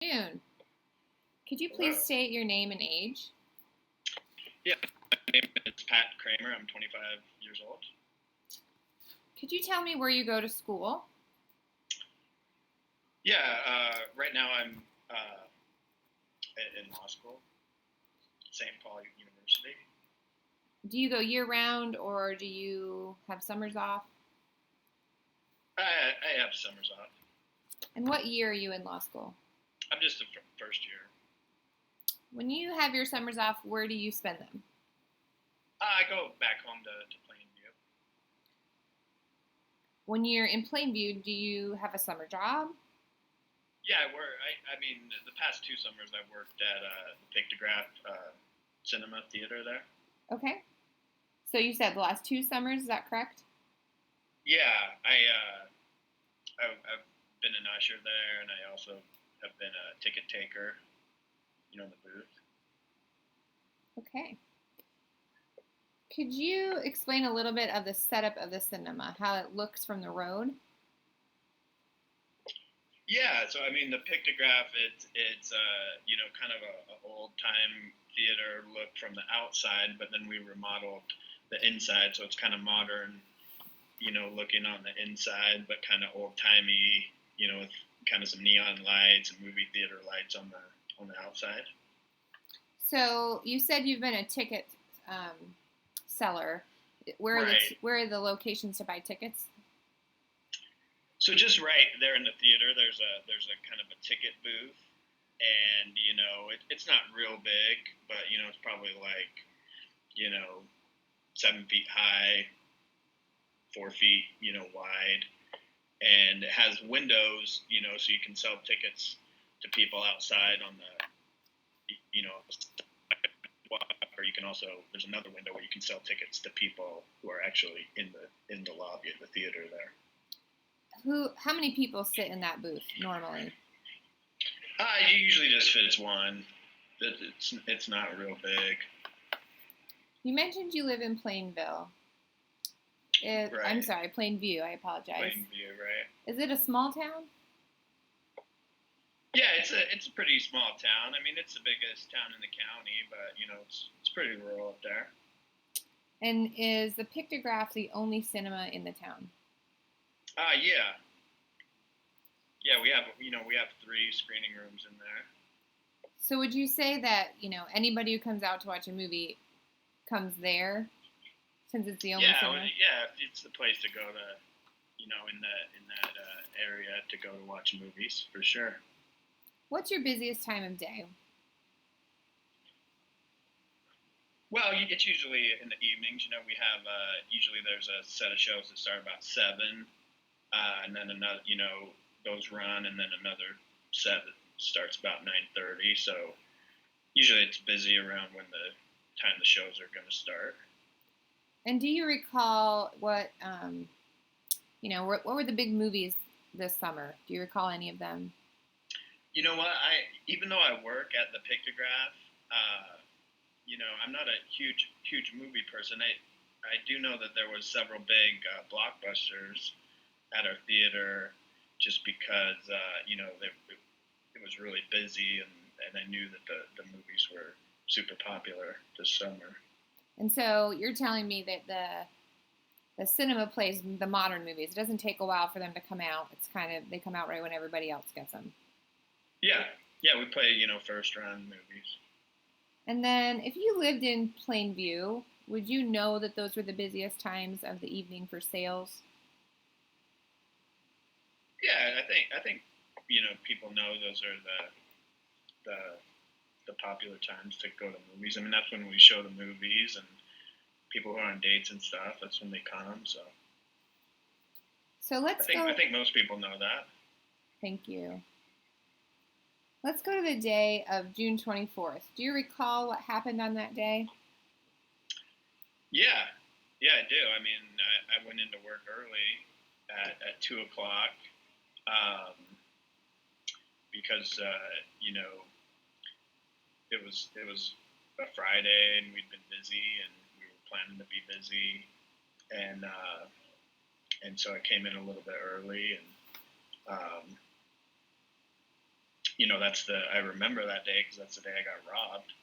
Afternoon. Could you please Hello. state your name and age? Yeah, my name is Pat Kramer. I'm 25 years old. Could you tell me where you go to school? Yeah, right now I'm in law school, St. Paul University. Do you go year round or do you have summers off? I have summers off. And what year are you in law school? I'm just a first year. When you have your summers off, where do you spend them? I go back home to Plainview. When you're in Plainview, do you have a summer job? Yeah, I mean, the past 2 summers I've worked at the Pictograph Cinema Theater there. Okay. So you said the last 2 summers, is that correct? Yeah, I've been an usher there, and I also have been a ticket taker, in the booth. Okay. Could you explain a little bit of the setup of the cinema, how it looks from the road? Yeah, so I mean the Pictograph, it's kind of a old time theater look from the outside, but then we remodeled the inside, so it's kind of modern, looking on the inside, but kind of old timey, with kind of some neon lights and movie theater lights on the outside. So you said you've been a ticket seller. Where are Right. where are the locations to buy tickets? So just right there in the theater, there's a kind of a ticket booth, and it's not real big, but it's probably like 7 feet high, 4 feet wide, and it has windows, so you can sell tickets to people outside on the or you can also, there's another window where you can sell tickets to people who are actually in the lobby of the theater there. How many people sit in that booth normally? It usually just fits one. It's not real big. You mentioned you live in Plainville. Right. I'm sorry, Plainview. I apologize. Plainview, right? Is it a small town? Yeah, it's a pretty small town. I mean, it's the biggest town in the county, but it's pretty rural up there. And is the Pictograph the only cinema in the town? Yeah. Yeah, we have 3 screening rooms in there. So would you say that, anybody who comes out to watch a movie comes there, since it's the only cinema? Yeah, it's the place to go to, in that area to go to watch movies for sure. What's your busiest time of day? Well, it's usually in the evenings. We have usually there's a set of shows that start about 7, and then another, those run, and then another set that starts about 9:30. So usually it's busy around when the time the shows are going to start. And do you recall what were the big movies this summer? Do you recall any of them? You know what? Even though I work at the Pictograph, I'm not a huge movie person. I do know that there was several big blockbusters at our theater, just because it was really busy, and I knew that the movies were super popular this summer. And so you're telling me that the cinema plays the modern movies. It doesn't take a while for them to come out. It's they come out right when everybody else gets them. Yeah, we play first run movies. And then if you lived in Plainview, would you know that those were the busiest times of the evening for sales? Yeah, I think people know those are the popular times to go to movies. I mean, that's when we show the movies, and people who are on dates and stuff, that's when they come. So let's go. I think most people know that. Thank you. Let's go to the day of June 24th. Do you recall what happened on that day? Yeah, I do. I mean, I went into work early at 2:00, because it was a Friday, and we'd been busy, and we were planning to be busy, and so I came in a little bit early, and I remember that day because that's the day I got robbed.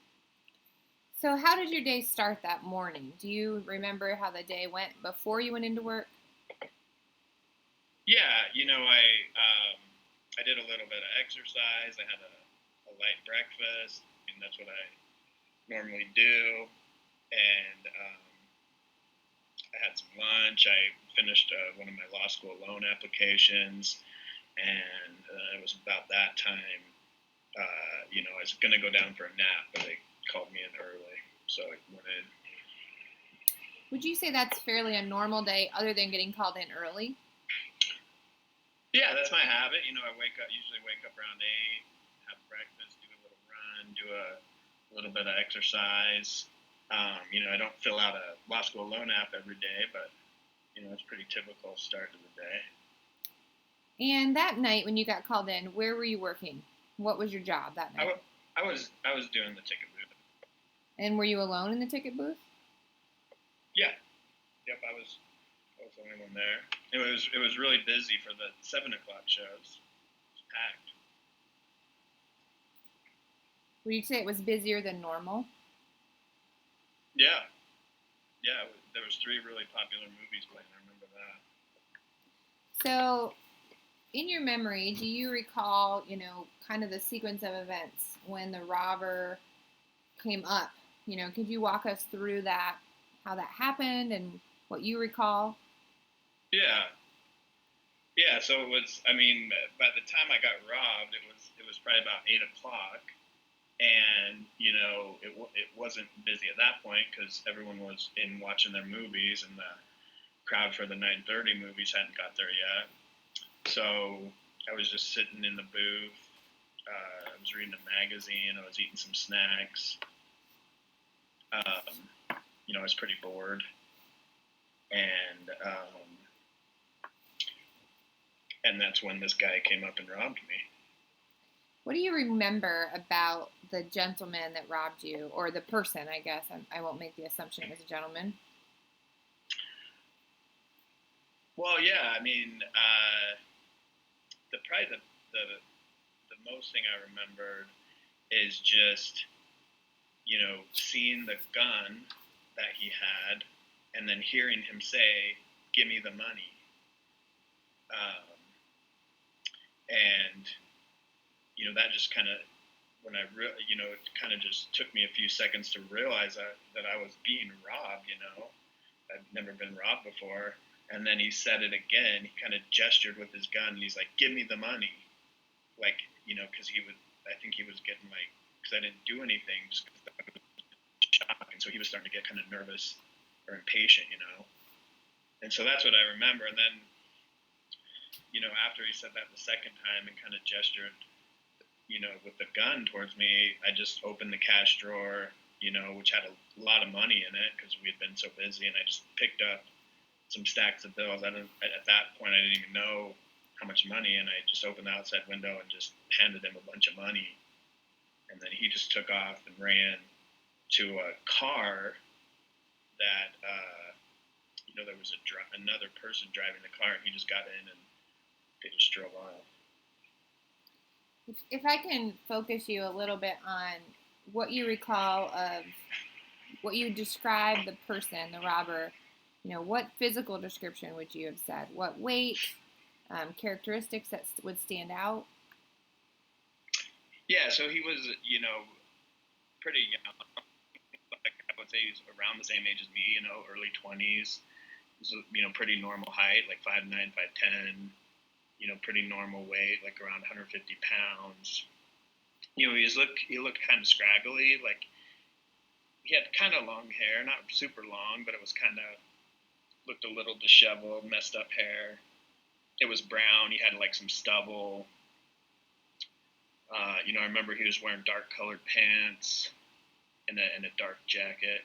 So, how did your day start that morning? Do you remember how the day went before you went into work? Yeah, I did a little bit of exercise. I had a light breakfast, and that's what I normally do. And I had some lunch. I finished one of my law school loan applications, and it was about that time. I was going to go down for a nap, but they called me in early, so I went in. Would you say that's fairly a normal day other than getting called in early? Yeah, that's my habit. Usually wake up around 8, have breakfast, do a little run, do a little bit of exercise. I don't fill out a law school loan app every day, but it's pretty typical start to the day. And that night when you got called in, where were you working? What was your job that night? I was doing the ticket booth. And were you alone in the ticket booth? Yeah. Yep. I was the only one there. It was really busy for the 7 o'clock shows. It was packed. Would you say it was busier than normal? Yeah. Yeah. There was 3 really popular movies playing. I remember that. So, in your memory, do you recall, kind of the sequence of events when the robber came up? Could you walk us through that, how that happened, and what you recall? Yeah. Yeah. So it was. I mean, by the time I got robbed, it was probably about 8 o'clock, and it wasn't busy at that point because everyone was in watching their movies, and the crowd for the 9:30 movies hadn't got there yet. So I was just sitting in the booth. I was reading a magazine. I was eating some snacks. I was pretty bored, and that's when this guy came up and robbed me. What do you remember about the gentleman that robbed you, or the person? I guess I won't make the assumption it was a gentleman. Well, yeah. I mean, probably the most thing I remembered is just seeing the gun that he had, and then hearing him say, "Give me the money," and that just kind of when I it kind of just took me a few seconds to realize that I was being robbed. I'd never been robbed before. And then he said it again. He kind of gestured with his gun, and he's like, "Give me the money," like because I think he was getting because I didn't do anything, just because I was shocked, and so he was starting to get kind of nervous or impatient. And so that's what I remember. And then after he said that the second time and kind of gestured with the gun towards me, I just opened the cash drawer, which had a lot of money in it because we had been so busy, and I just picked up some stacks of bills. At that point, I didn't even know how much money, and I just opened the outside window and just handed him a bunch of money, and then he just took off and ran to a car that there was another person driving the car, and he just got in and they just drove off. If I can focus you a little bit on what you recall of what you described the person, the robber, what physical description would you have said? What weight, characteristics that would stand out? Yeah, so he was, pretty young. Like, I would say he's around the same age as me, early 20s. He's, pretty normal height, like 5'9", 5'10", pretty normal weight, like around 150 pounds. He looked kind of scraggly, like he had kind of long hair, not super long, but it was kind of looked a little disheveled, messed up hair. It was brown. He had like some stubble. I remember he was wearing dark colored pants and a dark jacket.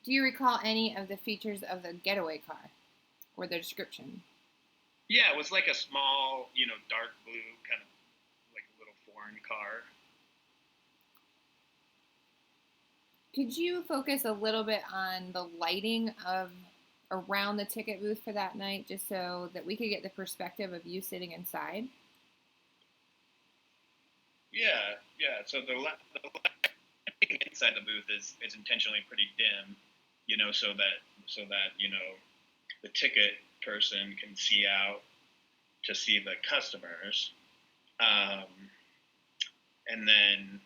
Do you recall any of the features of the getaway car or the description? Yeah, it was like a small, dark blue, kind of like a little foreign car. Could you focus a little bit on the lighting of around the ticket booth for that night, just so that we could get the perspective of you sitting inside? Yeah, yeah. So the lighting inside the booth is intentionally pretty dim, so that the ticket person can see out to see the customers. Um, and then,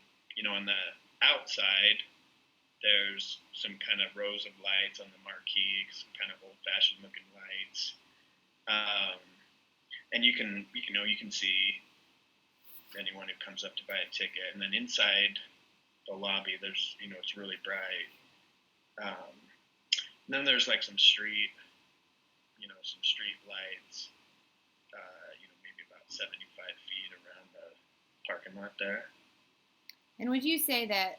on the outside, there's some kind of rows of lights on the marquee, some kind of old-fashioned looking lights. Um, and you can see anyone who comes up to buy a ticket. And then inside the lobby, it's really bright. And then there's like some street lights, maybe about 75 feet around the parking lot there. And would you say that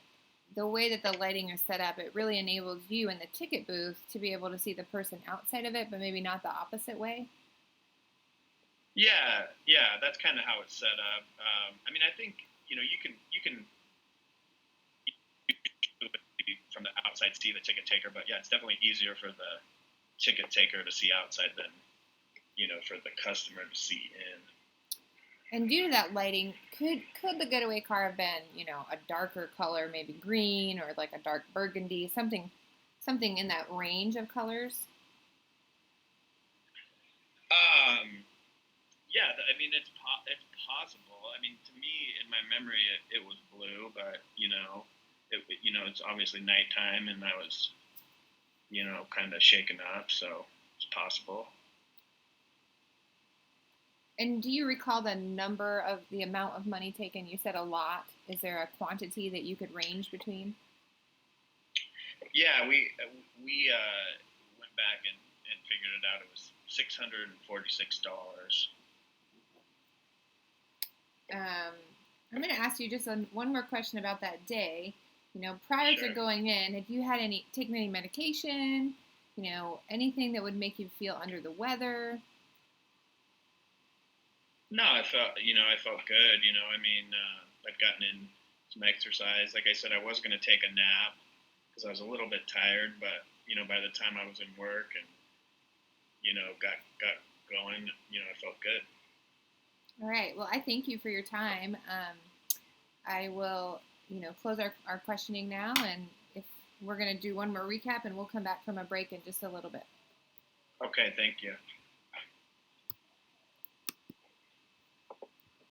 the way that the lighting is set up, it really enables you in the ticket booth to be able to see the person outside of it, but maybe not the opposite way? Yeah, yeah, that's kind of how it's set up. I mean, I think you can from the outside see the ticket taker, but yeah, it's definitely easier for the ticket taker to see outside than for the customer to see in. And due to that lighting, could the getaway car have been, a darker color, maybe green or like a dark burgundy, something in that range of colors? Um, yeah, I mean it's possible. I mean, to me, in my memory, it was blue, but it's obviously nighttime, and I was kind of shaken up, so it's possible. And do you recall the amount of money taken? You said a lot. Is there a quantity that you could range between? Yeah, we went back and figured it out. It was $646. Um, I'm going to ask you just one more question about that day. Prior to Sure. going in, have you had taken any medication? Anything that would make you feel under the weather? No, I felt good. I mean, I'd gotten in some exercise. Like I said, I was going to take a nap because I was a little bit tired, but by the time I was in work and got going, I felt good. All right. Well, I thank you for your time. I will, close our questioning now, and if we're going to do one more recap, and we'll come back from a break in just a little bit. Okay, thank you.